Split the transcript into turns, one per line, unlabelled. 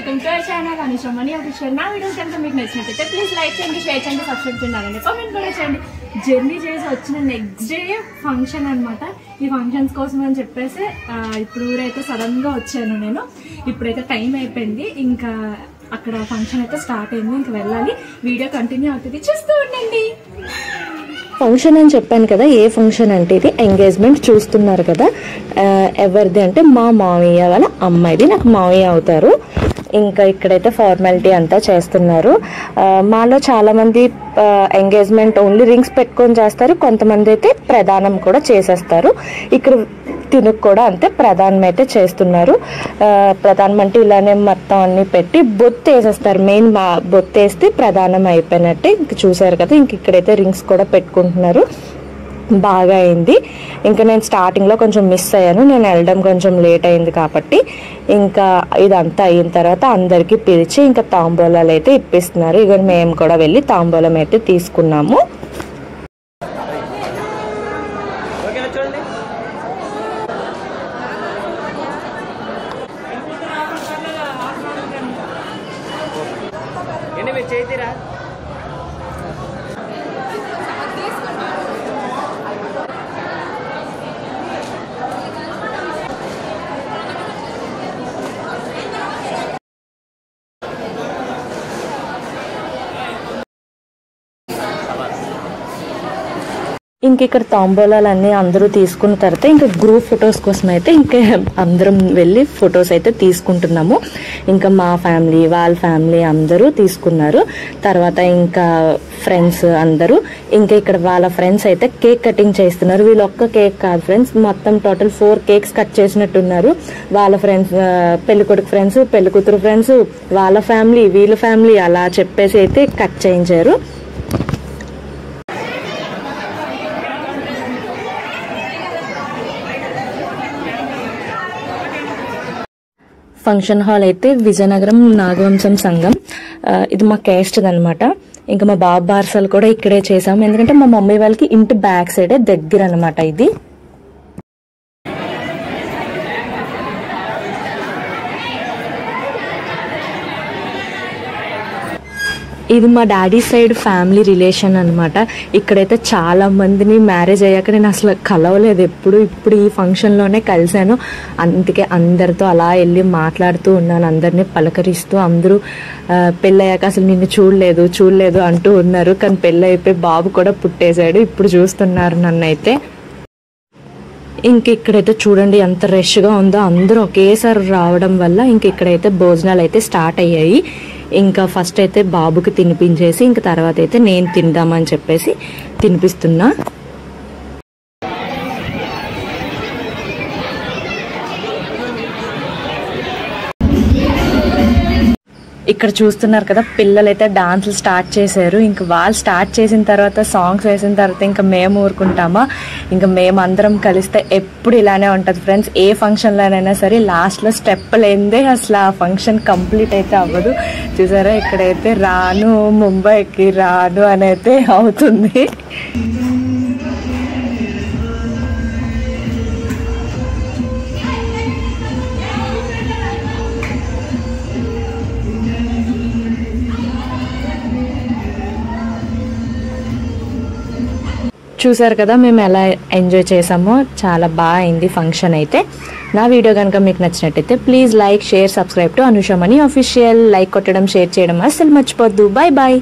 Welcome to our channel Anusha money official. నా videos కనుక మీకు నచ్చినట్లయితే ప్లీజ్ లైక్ చేయండి, షేర్ చేయండి, సబ్స్క్రైబ్ చేయండి, కామెంట్ కూడా చేయండి. జర్నీ చేసి వచ్చిన నెక్స్ట్ డే ఫంక్షన్ అనమాట. ఈ ఫంక్షన్స్ కోసం అని చెప్పేసి ఇప్పుడు ఊరైతే సడన్గా వచ్చాను నేను. ఇప్పుడైతే టైం అయిపోయింది, ఇంకా అక్కడ ఫంక్షన్ అయితే స్టార్ట్ అయింది, ఇంకా వెళ్ళాలి. వీడియో కంటిన్యూ అవుతుంది, చూస్తూ ఉండండి.
ఫంక్షన్ అని చెప్పాను కదా, ఏ ఫంక్షన్ అంటే ఇది ఎంగేజ్మెంట్. చూస్తున్నారు కదా ఎవరిది అంటే మా మామయ్య వాళ్ళ అమ్మాయిది, నాకు మామయ్య అవుతారు. ఇంకా ఇక్కడైతే ఫార్మాలిటీ అంతా చేస్తున్నారు. మాలో చాలా మంది ఎంగేజ్మెంట్ ఓన్లీ రింగ్స్ పెట్టుకొని చేస్తారు, కొంతమంది అయితే ప్రధానం కూడా చేసేస్తారు. ఇక్కడ తినుకు కూడా అంతే ప్రధానం అయితే చేస్తున్నారు. ప్రధానం అంటే ఇలానే మొత్తం అన్ని పెట్టి బొత్తు వేసేస్తారు. మెయిన్ బొత్తు వేస్తే ప్రధానం అయిపోయినట్టే. ఇంక చూసారు కదా, ఇంక ఇక్కడైతే రింగ్స్ కూడా పెట్టుకుంటున్నారు. బాగా అయింది. ఇంకా నేను స్టార్టింగ్లో కొంచెం మిస్ అయ్యాను, నేను వెళ్ళడం కొంచెం లేట్ అయింది కాబట్టి. ఇంకా ఇదంతా అయిన తర్వాత అందరికీ పిలిచి ఇంకా తాంబూలాలు అయితే ఇప్పిస్తున్నారు. ఇక మేము కూడా వెళ్ళి తాంబూలం అయితే తీసుకున్నాము. ఇంక ఇక్కడ తాంబూలాలు అన్నీ అందరూ తీసుకున్న తర్వాత ఇంకా గ్రూప్ ఫొటోస్ కోసం అయితే ఇంకా అందరం వెళ్ళి ఫొటోస్ అయితే తీసుకుంటున్నాము. ఇంకా మా ఫ్యామిలీ వాళ్ళ ఫ్యామిలీ అందరూ తీసుకున్నారు. తర్వాత ఇంకా ఫ్రెండ్స్ అందరూ, ఇంకా ఇక్కడ వాళ్ళ ఫ్రెండ్స్ అయితే కేక్ కటింగ్ చేస్తున్నారు. వీళ్ళు ఒక్క కేక్ కాదు ఫ్రెండ్స్, మొత్తం టోటల్ 4 కేక్స్ కట్ చేసినట్టున్నారు. వాళ్ళ ఫ్రెండ్స్, పెళ్ళికొడుకు ఫ్రెండ్స్, పెళ్ళికూతురు ఫ్రెండ్స్, వాళ్ళ ఫ్యామిలీ, వీళ్ళ ఫ్యామిలీ అలా చెప్పేసి అయితే కట్ చేయించారు. ఫంక్షన్ హాల్ అయితే విజయనగరం నాగవంశం సంఘం, ఇది మా క్యాస్ట్ అనమాట. ఇంకా మా బాబు బార్సలు కూడా ఇక్కడే చేసాము, ఎందుకంటే మా మమ్మీ వాళ్ళకి ఇంటి బ్యాక్ సైడే దగ్గర అనమాట ఇది. ఇది మా డాడీ సైడ్ ఫ్యామిలీ రిలేషన్ అనమాట. ఇక్కడైతే చాలా మందిని మ్యారేజ్ అయ్యాక నేను అసలు కలవలేదు ఎప్పుడు, ఇప్పుడు ఈ ఫంక్షన్లోనే కలిశాను. అందుకే అందరితో అలా వెళ్ళి మాట్లాడుతూ ఉన్నాను, అందరినీ పలకరిస్తూ. అందరూ పెళ్ళయ్యాక అసలు నిన్ను చూడలేదు అంటూ ఉన్నారు. కానీ పెళ్ళి అయిపోయి బాబు కూడా పుట్టేశాడు, ఇప్పుడు చూస్తున్నారు నన్నైతే. ఇంక ఇక్కడైతే చూడండి ఎంత రష్గా ఉందో, అందరూ ఒకేసారి రావడం వల్ల ఇంక ఇక్కడైతే భోజనాలు అయితే స్టార్ట్ అయ్యాయి. ఇంకా ఫస్ట్ అయితే బాబుకి తినిపించేసి ఇంక తర్వాత అయితే నేను తిందామని చెప్పేసి తినిపిస్తున్నా. ఇక్కడ చూస్తున్నారు కదా, పిల్లలైతే డాన్సులు స్టార్ట్ చేశారు. ఇంకా వాళ్ళు స్టార్ట్ చేసిన తర్వాత సాంగ్స్ వేసిన తర్వాత ఇంకా మేము ఊరుకుంటామా? ఇంకా మేమందరం కలిస్తే ఎప్పుడు ఇలానే ఉంటుంది ఫ్రెండ్స్. ఏ ఫంక్షన్లోనైనా సరే లాస్ట్లో స్టెప్ లేనిదే అసలు ఆ ఫంక్షన్ కంప్లీట్ అయితే అవ్వదు. చూసారా, ఇక్కడైతే రాను ముంబైకి రాను అని అయితే అవుతుంది. చూసారు కదా మేము ఎలా ఎంజాయ్ చేసామో, చాలా బాగా అయింది ఫంక్షన్ అయితే. నా వీడియో కనుక మీకు నచ్చినట్టయితే please like, share, subscribe to Anusha money official. Like కొట్టడం, షేర్ చేయడం అస్సలు మర్చిపోద్దు. Bye bye.